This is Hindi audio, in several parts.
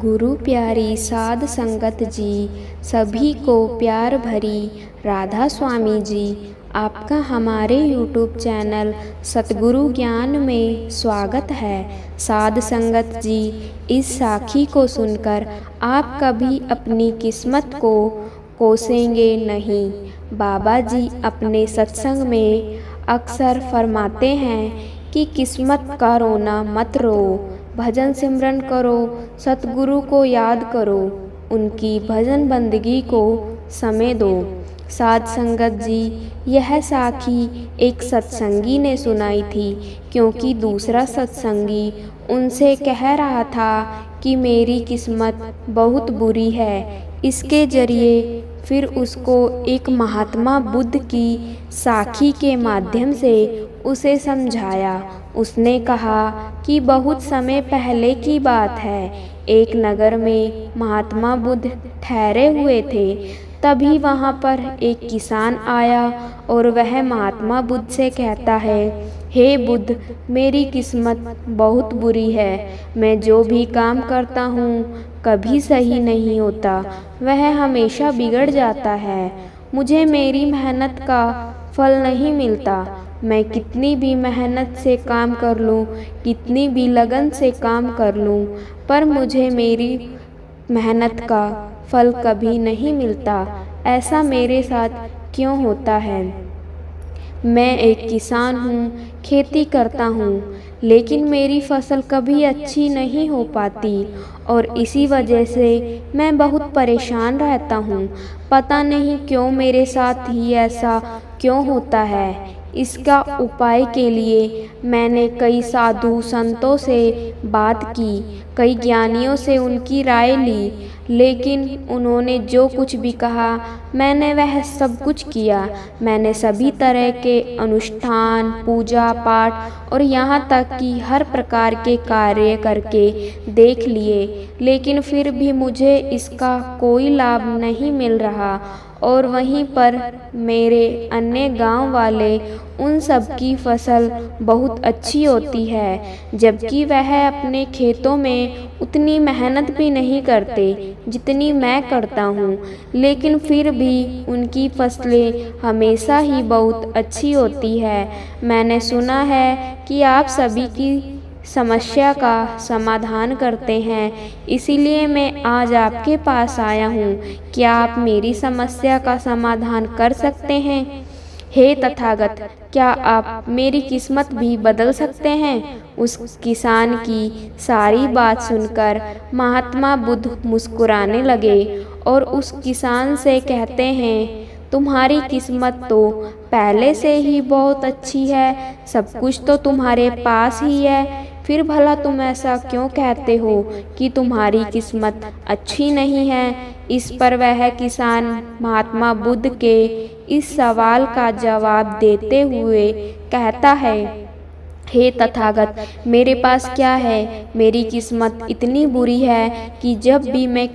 गुरु प्यारी साध संगत जी, सभी को प्यार भरी राधा स्वामी जी, आपका हमारे YouTube चैनल सतगुरु ज्ञान में स्वागत है। साध संगत जी, इस साखी को सुनकर आप कभी अपनी किस्मत को कोसेंगे नहीं। बाबा जी अपने सत्संग में अक्सर फरमाते हैं कि किस्मत का रोना मत रो, भजन सिमरन करो, सतगुरु को याद करो, उनकी भजन बंदगी को समय दो। साध संगत जी, यह साखी एक सत्संगी ने सुनाई थी, क्योंकि दूसरा सत्संगी उनसे कह रहा था कि मेरी किस्मत बहुत बुरी है। इसके जरिए फिर उसको एक महात्मा बुद्ध की साखी के माध्यम से उसे समझाया। उसने कहा कि बहुत समय पहले की बात है, एक नगर में महात्मा बुद्ध ठहरे हुए थे। तभी वहाँ पर एक किसान आया और वह महात्मा बुद्ध से कहता है, हे बुद्ध, मेरी किस्मत बहुत बुरी है। मैं जो भी काम करता हूँ कभी सही नहीं होता, वह हमेशा बिगड़ जाता है। मुझे मेरी मेहनत का फल नहीं मिलता। मैं कितनी भी मेहनत से काम कर लूँ, कितनी भी लगन से काम कर लूँ, पर मुझे मेरी मेहनत का फल कभी नहीं मिलता। ऐसा मेरे साथ क्यों होता है? मैं एक किसान हूँ, खेती करता हूँ, लेकिन मेरी फसल कभी अच्छी नहीं हो पाती और इसी वजह से मैं बहुत परेशान रहता हूँ। पता नहीं क्यों मेरे साथ ही ऐसा क्यों होता है। इसका उपाय के लिए मैंने कई साधु संतों से बात की, कई ज्ञानियों से उनकी राय ली, लेकिन उन्होंने जो कुछ भी कहा मैंने वह सब कुछ किया। मैंने सभी तरह के अनुष्ठान, पूजा पाठ और यहाँ तक कि हर प्रकार के कार्य करके देख लिए, लेकिन फिर भी मुझे इसका कोई लाभ नहीं मिल रहा। और वहीं पर मेरे अन्य गांव वाले, उन सब की फसल बहुत अच्छी होती है, जबकि वह अपने खेतों में उतनी मेहनत भी नहीं करते जितनी मैं करता हूँ, लेकिन फिर भी उनकी फसलें हमेशा ही बहुत अच्छी होती है। मैंने सुना है कि आप सभी की समस्या का समाधान करते हैं, इसीलिए मैं आज आपके पास आया हूँ। क्या आप मेरी समस्या का समाधान कर सकते हैं? हे तथागत, क्या आप मेरी किस्मत भी बदल सकते हैं? उस किसान की सारी बात सुनकर महात्मा बुद्ध मुस्कुराने लगे और उस किसान से कहते हैं, तुम्हारी किस्मत तो पहले से ही बहुत अच्छी है, सब कुछ तो तुम्हारे पास ही है, फिर भला तुम ऐसा क्यों कहते हो कि तुम्हारी किस्मत अच्छी नहीं है? इस पर वह किसान महात्मा बुद्ध के इस सवाल का जवाब देते हुए कहता है, हे तथागत, मेरे पास क्या है? मेरी किस्मत इतनी बुरी है कि जब भी मैं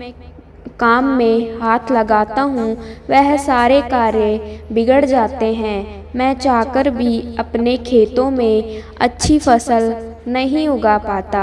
काम में हाथ लगाता हूँ वह सारे कार्य बिगड़ जाते हैं। मैं चाहकर भी अपने खेतों में अच्छी फसल नहीं उगा पाता,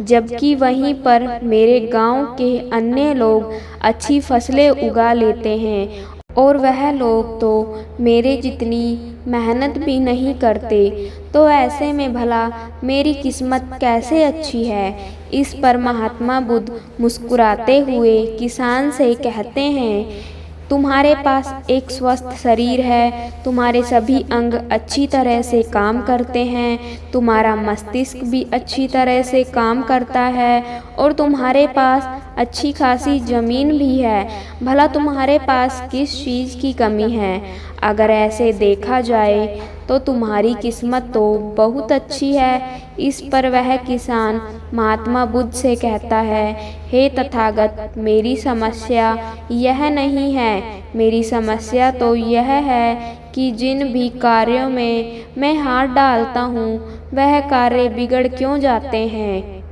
जबकि वहीं पर मेरे गांव के अन्य लोग अच्छी फसलें उगा लेते हैं और वह लोग तो मेरे जितनी मेहनत भी नहीं करते। तो ऐसे में भला मेरी किस्मत कैसे अच्छी है? इस पर महात्मा बुद्ध मुस्कुराते हुए किसान से कहते हैं, तुम्हारे पास एक स्वस्थ शरीर है, तुम्हारे सभी अंग अच्छी तरह से काम करते हैं, तुम्हारा मस्तिष्क भी अच्छी तरह से काम करता है और तुम्हारे पास अच्छी खासी ज़मीन भी है। भला तुम्हारे पास किस चीज़ की कमी है? अगर ऐसे देखा जाए तो तुम्हारी किस्मत तो बहुत अच्छी है। इस पर वह किसान महात्मा बुद्ध से कहता है, हे तथागत, मेरी समस्या यह नहीं है। मेरी समस्या तो यह है कि जिन भी कार्यों में मैं हाथ डालता हूँ वह कार्य बिगड़ क्यों जाते हैं।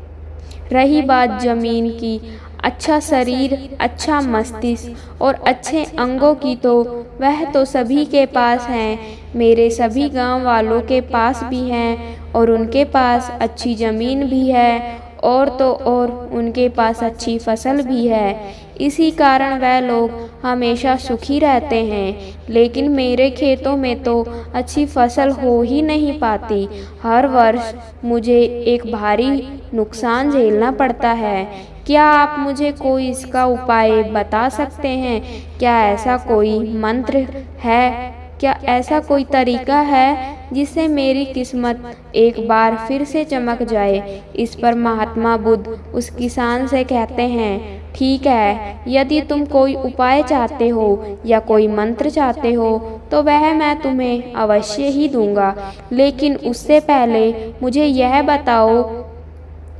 रही बात ज़मीन की, अच्छा शरीर, अच्छा मस्तिष्क और अच्छे अंगों की, तो वह तो सभी के पास हैं। मेरे सभी गांव वालों के पास भी हैं और उनके पास अच्छी ज़मीन भी है और तो और उनके पास अच्छी फसल भी है। इसी कारण वह लोग हमेशा सुखी रहते हैं। लेकिन मेरे खेतों में तो अच्छी फसल हो ही नहीं पाती। हर वर्ष मुझे एक भारी नुकसान झेलना पड़ता है। क्या आप मुझे कोई इसका उपाय बता सकते हैं? क्या ऐसा कोई मंत्र है? क्या ऐसा कोई तरीका है जिससे मेरी किस्मत एक बार फिर से चमक जाए? इस पर महात्मा बुद्ध उस किसान से कहते हैं, ठीक है, यदि तुम कोई उपाय चाहते हो या कोई मंत्र चाहते हो तो वह मैं तुम्हें अवश्य ही दूंगा। लेकिन उससे पहले मुझे यह बताओ,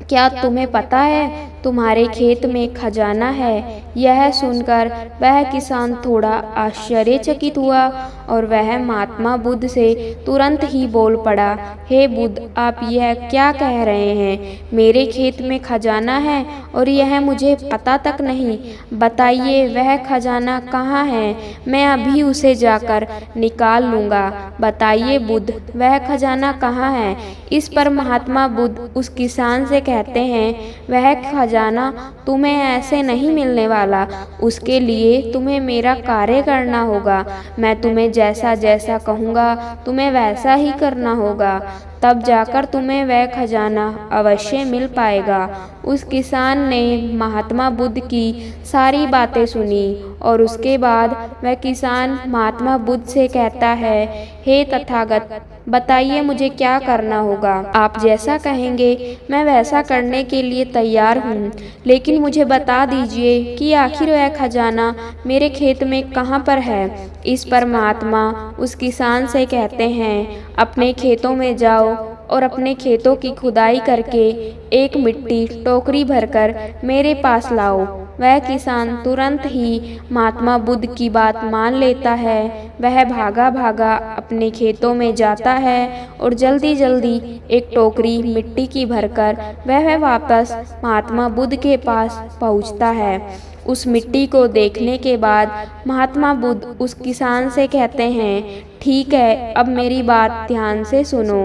क्या तुम्हें पता है तुम्हारे खेत में खजाना है? यह सुनकर वह किसान थोड़ा आश्चर्यचकित हुआ और वह महात्मा बुद्ध से तुरंत ही बोल पड़ा, हे बुद्ध, आप यह क्या कह रहे हैं? मेरे खेत में खजाना है और यह मुझे पता तक नहीं। बताइए वह खजाना कहाँ है? मैं अभी उसे जाकर निकाल लूँगा। बताइए बुद्ध, वह खजाना कहाँ है? इस पर महात्मा बुद्ध उस किसान से कहते हैं, वह खजाना तुम्हें ऐसे नहीं मिलने वाला। उसके लिए तुम्हें मेरा कार्य करना होगा। मैं तुम्हें जैसा जैसा कहूँगा तुम्हें वैसा ही करना होगा, तब जाकर तुम्हें वह खजाना अवश्य मिल पाएगा। उस किसान ने महात्मा बुद्ध की सारी बातें सुनी और उसके बाद वह किसान महात्मा बुद्ध से कहता है, हे तथागत, बताइए मुझे क्या करना होगा? आप जैसा कहेंगे मैं वैसा करने के लिए तैयार हूँ। लेकिन मुझे बता दीजिए कि आखिर वह खजाना मेरे खेत में कहाँ पर है? इस पर महात्मा उस किसान से कहते हैं, अपने खेतों में जाओ और अपने खेतों की खुदाई करके एक मिट्टी टोकरी भरकर मेरे पास लाओ। वह किसान तुरंत ही महात्मा बुद्ध की बात मान लेता है। वह भागा भागा अपने खेतों में जाता है और जल्दी जल्दी एक टोकरी मिट्टी की भरकर वह वापस महात्मा बुद्ध के पास पहुंचता है। उस मिट्टी को देखने के बाद महात्मा बुद्ध उस किसान से कहते हैं, ठीक है, अब मेरी बात ध्यान से सुनो।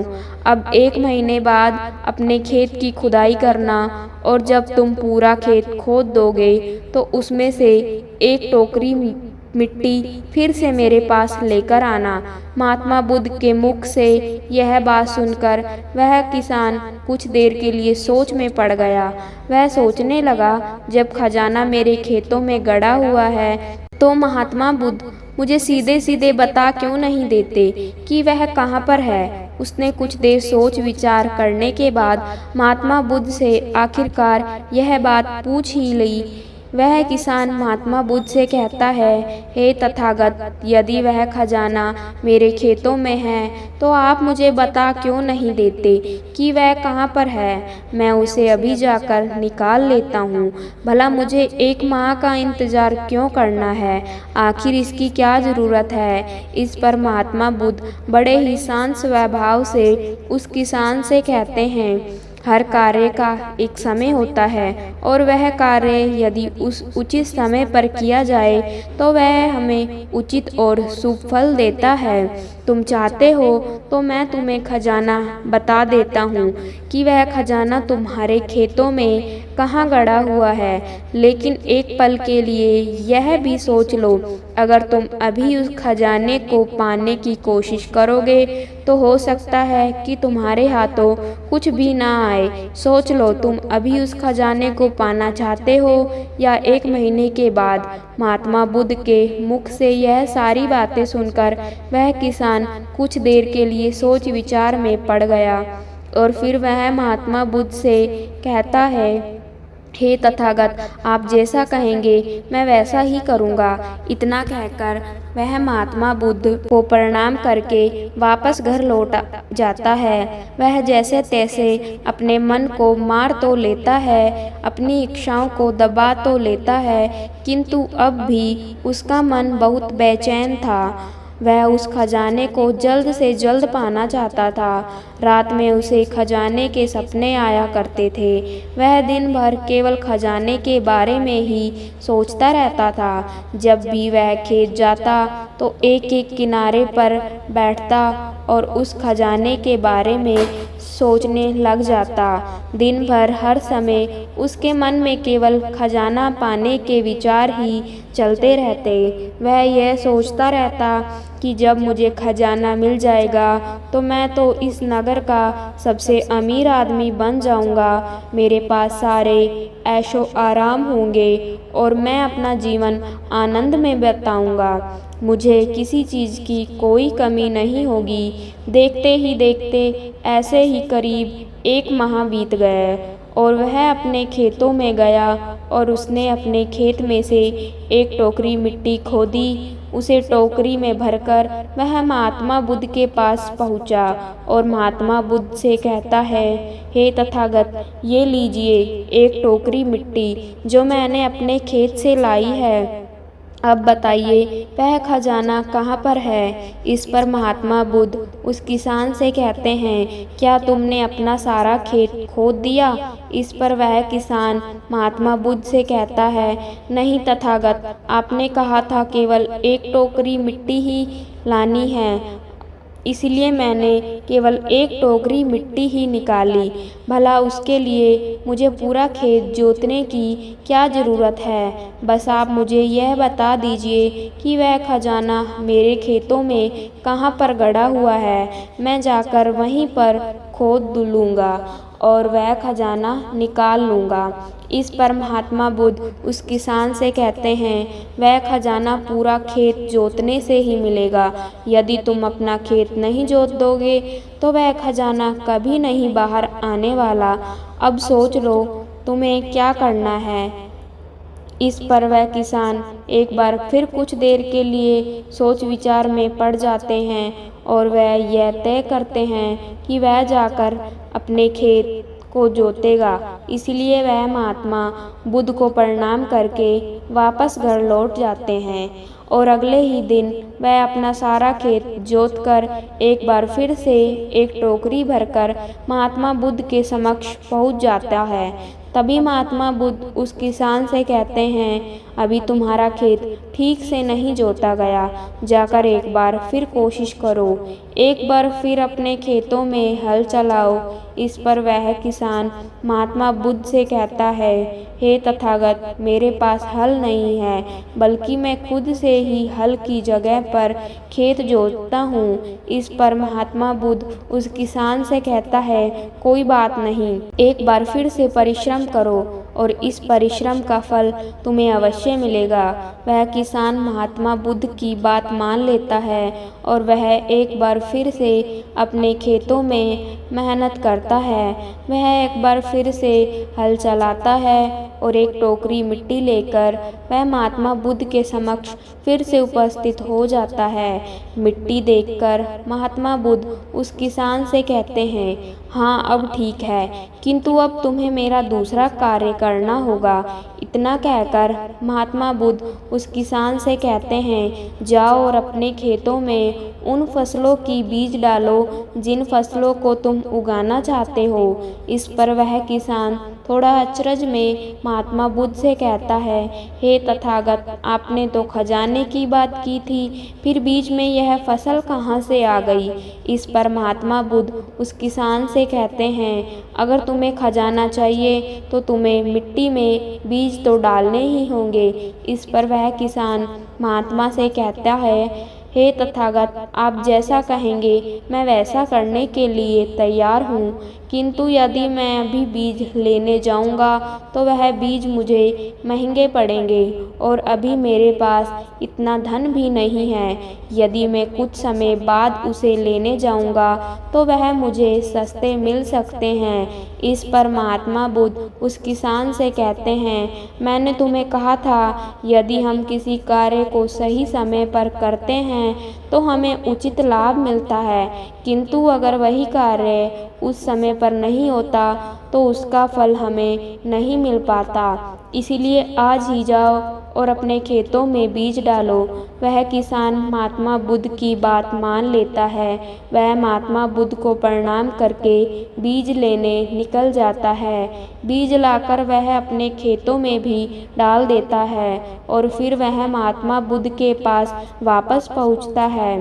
अब 1 महीने बाद अपने खेत की खुदाई करना और जब तुम पूरा खेत खोद दोगे तो उसमें से एक टोकरी मिट्टी फिर से मेरे पास लेकर आना। महात्मा बुद्ध के मुख से यह बात सुनकर वह किसान कुछ देर के लिए सोच में पड़ गया। वह सोचने लगा, जब खजाना मेरे खेतों में गड़ा हुआ है तो महात्मा बुद्ध मुझे सीधे सीधे बता क्यों नहीं देते कि वह कहाँ पर है? उसने कुछ देर सोच विचार करने के बाद महात्मा बुद्ध से आखिरकार यह बात पूछ ही ली। वह किसान महात्मा बुद्ध से कहता है, हे तथागत, यदि वह खजाना मेरे खेतों में है तो आप मुझे बता क्यों नहीं देते कि वह कहाँ पर है? मैं उसे अभी जाकर निकाल लेता हूँ। भला मुझे 1 माह का इंतज़ार क्यों करना है? आखिर इसकी क्या ज़रूरत है? इस पर महात्मा बुद्ध बड़े ही शांत स्वभाव से उस किसान से कहते हैं, हर कार्य का एक समय होता है और वह कार्य यदि उस उचित समय पर किया जाए तो वह हमें उचित और शुभ फल देता है। तुम चाहते हो तो मैं तुम्हें खजाना बता देता हूँ कि वह खजाना तुम्हारे खेतों में कहाँ गड़ा हुआ है। लेकिन एक पल के लिए यह भी सोच लो, अगर तुम अभी उस खजाने को पाने की कोशिश करोगे तो हो सकता है कि तुम्हारे हाथों कुछ भी ना आए। सोच लो, तुम अभी उस खजाने को पाना चाहते हो या 1 महीने के बाद? महात्मा बुद्ध के मुख से यह सारी बातें सुनकर वह किसान कुछ देर के लिए सोच विचार में पड़ गया और फिर वह महात्मा बुद्ध से कहता है, हे तथागत, आप जैसा कहेंगे मैं वैसा ही करूँगा। इतना कहकर वह महात्मा बुद्ध को प्रणाम करके वापस घर लौट जाता है। वह जैसे तैसे अपने मन को मार तो लेता है, अपनी इच्छाओं को दबा तो लेता है, किंतु अब भी उसका मन बहुत बेचैन था। वह उस खजाने को जल्द से जल्द पाना चाहता था। रात में उसे खजाने के सपने आया करते थे। वह दिन भर केवल खजाने के बारे में ही सोचता रहता था। जब भी वह खेत जाता तो एक एक किनारे पर बैठता और उस खजाने के बारे में सोचने लग जाता। दिन भर हर समय उसके मन में केवल खजाना पाने के विचार ही चलते रहते। वह यह सोचता रहता कि जब मुझे खजाना मिल जाएगा तो मैं तो इस नगर का सबसे अमीर आदमी बन जाऊंगा। मेरे पास सारे ऐशो आराम होंगे और मैं अपना जीवन आनंद में बिताऊंगा। मुझे किसी चीज़ की कोई कमी नहीं होगी। देखते ही देखते ऐसे ही करीब 1 माह बीत गए और वह अपने खेतों में गया और उसने अपने खेत में से एक टोकरी मिट्टी खोदी। उसे टोकरी में भरकर वह महात्मा बुद्ध के पास पहुंचा और महात्मा बुद्ध से कहता है, हे तथागत, ये लीजिए एक टोकरी मिट्टी जो मैंने अपने खेत से लाई है। अब बताइए वह खजाना कहाँ पर है। इस पर महात्मा बुद्ध उस किसान से कहते हैं, क्या तुमने अपना सारा खेत खोद दिया। इस पर वह किसान महात्मा बुद्ध से कहता है, नहीं तथागत, आपने कहा था केवल एक टोकरी मिट्टी ही लानी है, इसलिए मैंने केवल एक टोकरी मिट्टी ही निकाली। भला उसके लिए मुझे पूरा खेत जोतने की क्या ज़रूरत है। बस आप मुझे यह बता दीजिए कि वह खजाना मेरे खेतों में कहाँ पर गड़ा हुआ है। मैं जाकर वहीं पर खोद लूँगा और वह खजाना निकाल लूँगा। इस पर महात्मा बुद्ध उस किसान से कहते हैं, वह खजाना पूरा खेत जोतने से ही मिलेगा। यदि तुम अपना खेत नहीं जोत दोगे तो वह खजाना कभी नहीं बाहर आने वाला। अब सोच लो तुम्हें क्या करना है। इस पर वह किसान एक बार फिर कुछ देर के लिए सोच विचार में पड़ जाते हैं और वह यह तय करते हैं कि वह जाकर अपने खेत को जोतेगा। इसलिए वह महात्मा बुद्ध को प्रणाम करके वापस घर लौट जाते हैं और अगले ही दिन वह अपना सारा खेत जोत कर एक बार फिर से एक टोकरी भरकर महात्मा बुद्ध के समक्ष पहुंच जाता है। तभी महात्मा बुद्ध उस किसान से कहते हैं, अभी तुम्हारा खेत ठीक से नहीं जोता गया, जाकर एक बार फिर कोशिश करो। एक बार फिर अपने खेतों में हल चलाओ। इस पर वह किसान महात्मा बुद्ध से कहता है, हे तथागत, मेरे पास हल नहीं है, बल्कि मैं खुद से ही हल की जगह पर खेत जोतता हूँ। इस पर महात्मा बुद्ध उस किसान से कहता है, कोई बात नहीं, एक बार फिर से परिश्रम करो और इस परिश्रम का फल तुम्हें अवश्य मिलेगा। वह किसान महात्मा बुद्ध की बात मान लेता है और वह एक बार फिर से अपने खेतों में मेहनत करता है। वह एक बार फिर से हल चलाता है और एक टोकरी मिट्टी लेकर वह महात्मा बुद्ध के समक्ष फिर से उपस्थित हो जाता है। मिट्टी देखकर महात्मा बुद्ध उस किसान से कहते हैं, हाँ अब ठीक है, किंतु अब तुम्हें मेरा दूसरा कार्य करना होगा। इतना कहकर महात्मा बुद्ध उस किसान से कहते हैं, जाओ और अपने खेतों में उन फसलों की बीज डालो जिन फसलों को तुम उगाना चाहते हो। इस पर वह किसान थोड़ा अचरज में महात्मा बुद्ध से कहता है, हे तथागत, आपने तो खजाने की बात की थी, फिर बीच में यह फसल कहाँ से आ गई। इस पर महात्मा बुद्ध उस किसान से कहते हैं, अगर तुम्हें खजाना चाहिए तो तुम्हें मिट्टी में बीज तो डालने ही होंगे। इस पर वह किसान महात्मा से कहता है, हे तथागत, आप जैसा कहेंगे मैं वैसा करने के लिए तैयार हूँ, किंतु यदि मैं अभी बीज लेने जाऊँगा तो वह बीज मुझे महंगे पड़ेंगे और अभी मेरे पास इतना धन भी नहीं है। यदि मैं कुछ समय बाद उसे लेने जाऊँगा तो वह मुझे सस्ते मिल सकते हैं। इस पर महात्मा बुद्ध उस किसान से कहते हैं, मैंने तुम्हें कहा था यदि हम किसी कार्य को सही समय पर करते हैं तो हमें उचित लाभ मिलता है, किंतु अगर वही कार्य उस समय पर नहीं होता तो उसका फल हमें नहीं मिल पाता। इसीलिए आज ही जाओ और अपने खेतों में बीज डालो। वह किसान महात्मा बुद्ध की बात मान लेता है। वह महात्मा बुद्ध को प्रणाम करके बीज लेने निकल जाता है। बीज लाकर वह अपने खेतों में भी डाल देता है और फिर वह महात्मा बुद्ध के पास वापस पहुंचता है।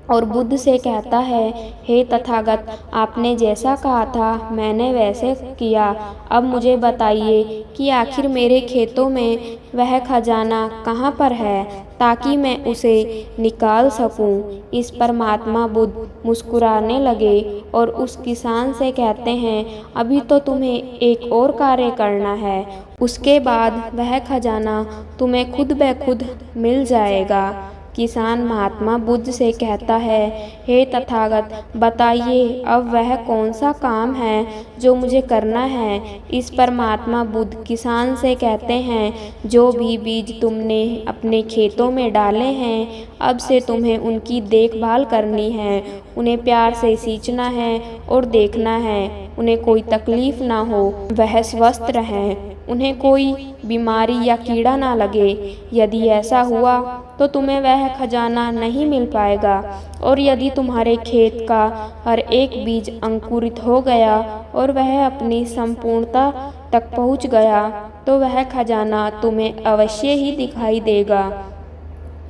और बुद्ध से कहता है, हे तथागत, आपने जैसा कहा था मैंने वैसे किया। अब मुझे बताइए कि आखिर मेरे खेतों में वह खजाना कहाँ पर है, ताकि मैं उसे निकाल सकूं। इस पर महात्मा बुद्ध मुस्कुराने लगे और उस किसान से कहते हैं, अभी तो तुम्हें एक और कार्य करना है, उसके बाद वह खजाना तुम्हें खुद ब खुद मिल जाएगा। किसान महात्मा बुद्ध से कहता है, हे तथागत, बताइए अब वह कौन सा काम है जो मुझे करना है। इस पर महात्मा बुद्ध किसान से कहते हैं, जो भी बीज तुमने अपने खेतों में डाले हैं, अब से तुम्हें उनकी देखभाल करनी है, उन्हें प्यार से सींचना है और देखना है, उन्हें कोई तकलीफ ना हो, वह स्वस्थ रहें, उन्हें कोई बीमारी या कीड़ा ना लगे। यदि ऐसा हुआ तो तुम्हें वह खजाना नहीं मिल पाएगा, और यदि तुम्हारे खेत का हर एक बीज अंकुरित हो गया और वह अपनी संपूर्णता तक पहुंच गया, तो वह खजाना तुम्हें अवश्य ही दिखाई देगा।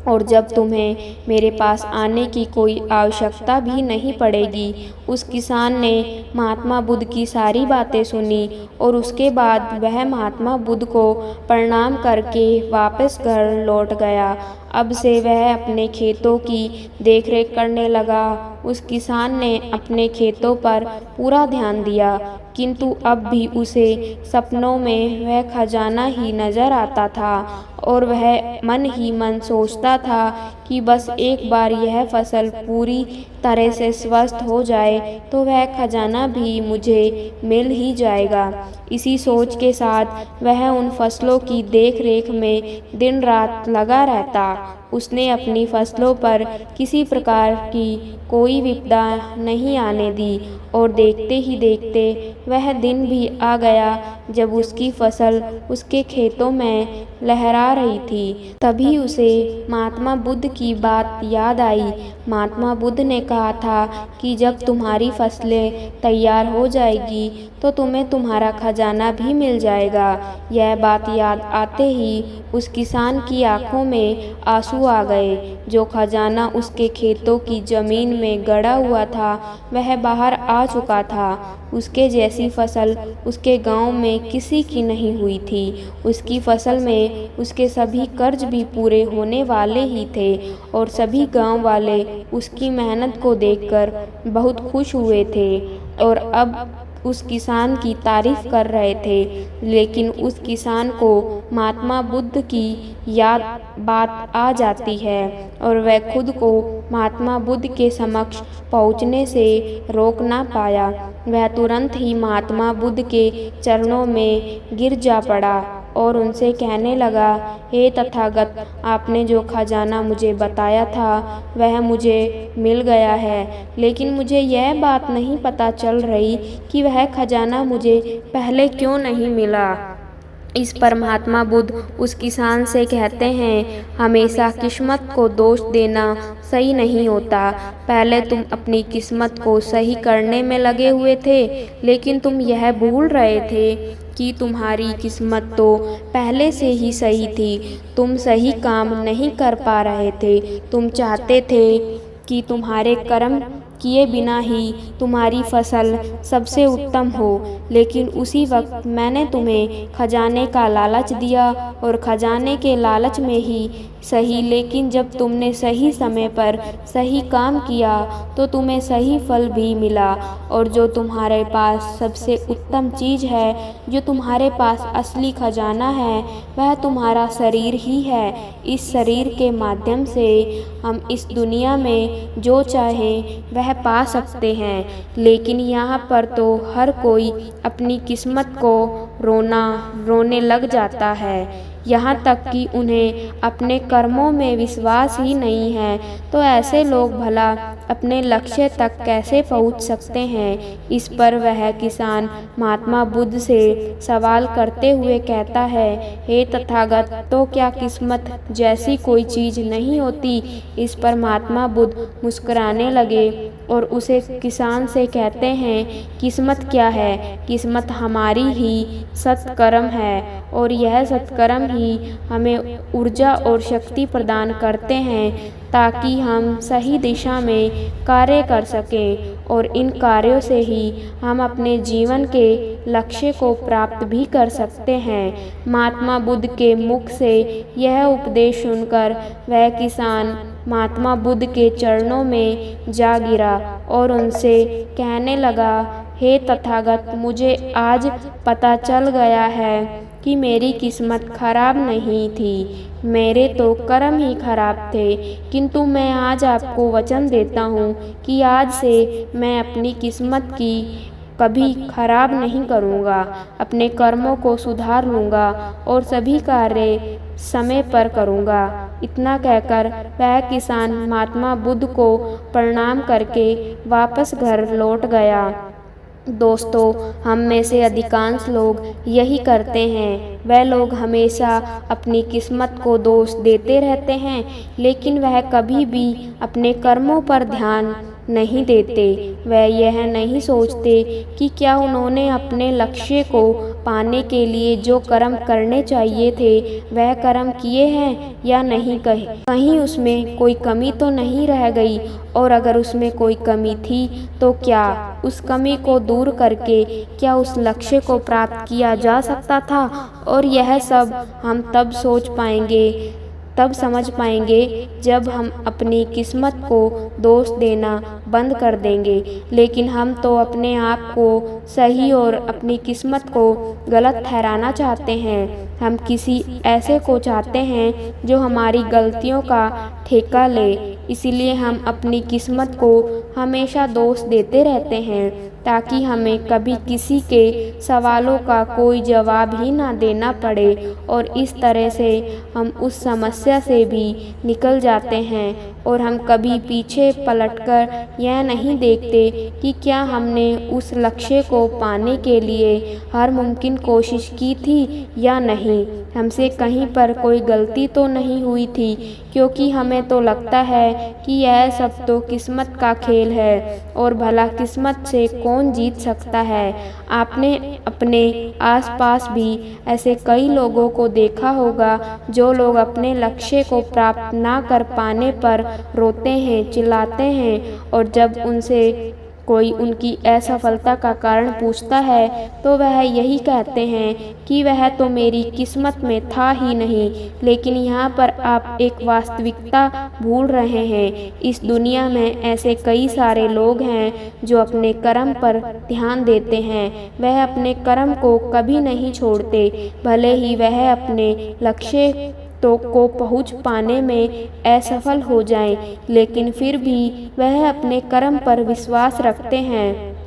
और जब तुम्हें मेरे पास आने की कोई आवश्यकता भी नहीं पड़ेगी। उस किसान ने महात्मा बुद्ध की सारी बातें सुनी और उसके बाद वह महात्मा बुद्ध को प्रणाम करके वापस घर लौट गया। अब से वह अपने खेतों की देखरेख करने लगा। उस किसान ने अपने खेतों पर पूरा ध्यान दिया, किंतु अब भी उसे सपनों में वह खजाना ही नजर आता था और वह मन ही मन सोचता था कि बस एक बार यह फसल पूरी तरह से स्वस्थ हो जाए तो वह खजाना भी मुझे मिल ही जाएगा। इसी सोच के साथ वह उन फसलों की देखरेख में दिन रात लगा रहता। उसने अपनी फसलों पर किसी प्रकार की कोई विपदा नहीं आने दी और देखते ही देखते वह दिन भी आ गया जब उसकी फसल उसके खेतों में लहरा रही थी। तभी उसे महात्मा बुद्ध की बात याद आई। महात्मा बुद्ध ने कहा था कि जब तुम्हारी फसलें तैयार हो जाएगी तो तुम्हें तुम्हारा खजाना भी मिल जाएगा। यह बात याद आते ही उस किसान की आंखों में आंसू आ गए। जो खजाना उसके खेतों की जमीन में गड़ा हुआ था वह बाहर आ चुका था। उसके जैसी फसल उसके गांव में किसी की नहीं हुई थी। उसकी फसल में उसके सभी कर्ज भी पूरे होने वाले ही थे और सभी गांव वाले उसकी मेहनत को देखकर बहुत खुश हुए थे और अब उस किसान की तारीफ कर रहे थे। लेकिन उस किसान को महात्मा बुद्ध की बात आ जाती है और वह खुद को महात्मा बुद्ध के समक्ष पहुंचने से रोक ना पाया। वह तुरंत ही महात्मा बुद्ध के चरणों में गिर जा पड़ा और उनसे कहने लगा, हे तथागत, आपने जो खजाना मुझे बताया था वह मुझे मिल गया है, लेकिन मुझे यह बात नहीं पता चल रही कि वह खजाना मुझे पहले क्यों नहीं मिला। इस पर महात्मा बुद्ध उस किसान से कहते हैं, हमेशा किस्मत को दोष देना सही नहीं होता। पहले तुम अपनी किस्मत को सही करने में लगे हुए थे, लेकिन तुम यह भूल रहे थे कि तुम्हारी किस्मत तो पहले से ही सही थी। तुम सही काम नहीं कर पा रहे थे। तुम चाहते थे कि तुम्हारे कर्म किए बिना ही तुम्हारी फसल सबसे उत्तम हो, लेकिन उसी वक्त मैंने तुम्हें खजाने का लालच दिया और खजाने के लालच में ही सही, लेकिन जब तुमने सही समय पर सही काम किया तो तुम्हें सही फल भी मिला। और जो तुम्हारे पास सबसे उत्तम चीज़ है, जो तुम्हारे पास असली खजाना है, वह तुम्हारा शरीर ही है। इस शरीर के माध्यम से हम इस दुनिया में जो चाहें वह पा सकते हैं, लेकिन यहाँ पर तो हर कोई अपनी किस्मत को रोने लग जाता है, यहाँ तक कि उन्हें अपने कर्मों में विश्वास ही नहीं है। तो ऐसे लोग भला अपने लक्ष्य तक कैसे पहुँच सकते हैं। इस पर वह किसान महात्मा बुद्ध से सवाल करते हुए कहता है, हे तथागत, तो क्या किस्मत जैसी कोई चीज़ नहीं होती। इस पर महात्मा बुद्ध मुस्कुराने लगे और उसे किसान से कहते हैं, किस्मत क्या है, किस्मत हमारी ही सत्कर्म है और यह सत्कर्म ही हमें ऊर्जा और शक्ति प्रदान करते हैं। ताकि हम सही दिशा में कार्य कर सकें और इन कार्यों से ही हम अपने जीवन के लक्ष्य को प्राप्त भी कर सकते हैं। महात्मा बुद्ध के मुख से यह उपदेश सुनकर वह किसान महात्मा बुद्ध के चरणों में जा गिरा और उनसे कहने लगा, हे तथागत, मुझे आज पता चल गया है कि मेरी किस्मत खराब नहीं थी, मेरे तो कर्म ही खराब थे, किंतु मैं आज आपको वचन देता हूँ कि आज से मैं अपनी किस्मत की कभी खराब नहीं करूँगा, अपने कर्मों को सुधार लूँगा और सभी कार्य समय पर करूँगा। इतना कहकर वह किसान महात्मा बुद्ध को प्रणाम करके वापस घर लौट गया। दोस्तों, हम में से अधिकांश लोग यही करते हैं। वह लोग हमेशा अपनी किस्मत को दोष देते रहते हैं, लेकिन वह कभी भी अपने कर्मों पर ध्यान नहीं देते। वह यह नहीं सोचते कि क्या उन्होंने अपने लक्ष्य को पाने के लिए जो कर्म करने चाहिए थे वह कर्म किए हैं या नहीं, कहीं उसमें कोई कमी तो नहीं रह गई, और अगर उसमें कोई कमी थी तो क्या उस कमी को दूर करके क्या उस लक्ष्य को प्राप्त किया जा सकता था। और यह सब हम तब समझ पाएंगे जब हम अपनी किस्मत को दोष देना बंद कर देंगे। लेकिन हम तो अपने आप को सही और अपनी किस्मत को गलत ठहराना चाहते हैं। हम किसी ऐसे को चाहते हैं जो हमारी गलतियों का ठेका ले, इसलिए हम अपनी किस्मत को हमेशा दोष देते रहते हैं ताकि हमें कभी किसी के सवालों का कोई जवाब ही ना देना पड़े। और इस तरह से हम उस समस्या से भी निकल जाते हैं और हम कभी पीछे पलटकर यह नहीं देखते कि क्या हमने उस लक्ष्य को पाने के लिए हर मुमकिन कोशिश की थी या नहीं, हमसे कहीं पर कोई गलती तो नहीं हुई थी, क्योंकि हमें तो लगता है कि यह सब तो किस्मत का खेल है और भला किस्मत से कौन जीत सकता है। आपने अपने आसपास भी ऐसे कई लोगों को देखा होगा जो लोग अपने लक्ष्य को प्राप्त ना कर पाने पर रोते हैं, चिल्लाते हैं, और जब उनसे कोई उनकी असफलता का कारण पूछता है तो वह यही कहते हैं कि वह तो मेरी किस्मत में था ही नहीं। लेकिन यहाँ पर आप एक वास्तविकता भूल रहे हैं। इस दुनिया में ऐसे कई सारे लोग हैं जो अपने कर्म पर ध्यान देते हैं। वह अपने कर्म को कभी नहीं छोड़ते, भले ही वह अपने लक्ष्य को पहुँच पाने में असफल हो जाएं, लेकिन फिर भी वह अपने कर्म पर विश्वास रखते हैं।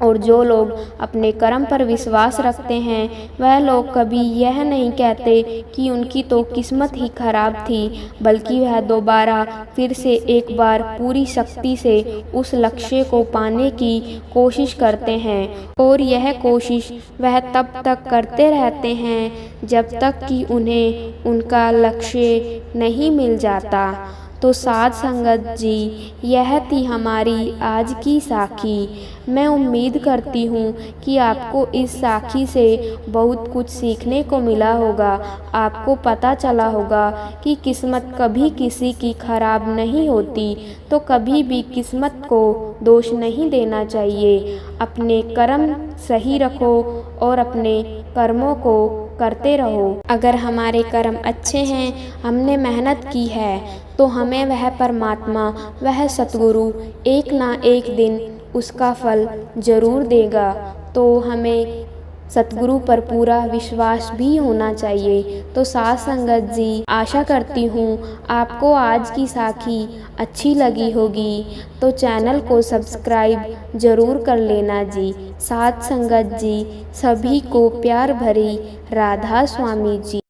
और जो लोग अपने कर्म पर विश्वास रखते हैं वह लोग कभी यह नहीं कहते कि उनकी तो किस्मत ही खराब थी, बल्कि वह दोबारा फिर से एक बार पूरी शक्ति से उस लक्ष्य को पाने की कोशिश करते हैं। और यह कोशिश वह तब तक करते रहते हैं जब तक कि उन्हें उनका लक्ष्य नहीं मिल जाता। तो साध संगत जी, यह थी हमारी आज की साखी। मैं उम्मीद करती हूँ कि आपको इस साखी से बहुत कुछ सीखने को मिला होगा। आपको पता चला होगा कि किस्मत कभी किसी की खराब नहीं होती, तो कभी भी किस्मत को दोष नहीं देना चाहिए। अपने कर्म सही रखो और अपने कर्मों को करते रहो। अगर हमारे कर्म अच्छे हैं, हमने मेहनत की है, तो हमें वह परमात्मा, वह सतगुरु एक ना एक दिन उसका फल जरूर देगा। तो हमें सतगुरु पर पूरा विश्वास भी होना चाहिए। तो साध संगत जी, आशा करती हूँ आपको आज की साखी अच्छी लगी होगी, तो चैनल को सब्सक्राइब जरूर कर लेना जी। साध संगत जी, सभी को प्यार भरी राधा स्वामी जी।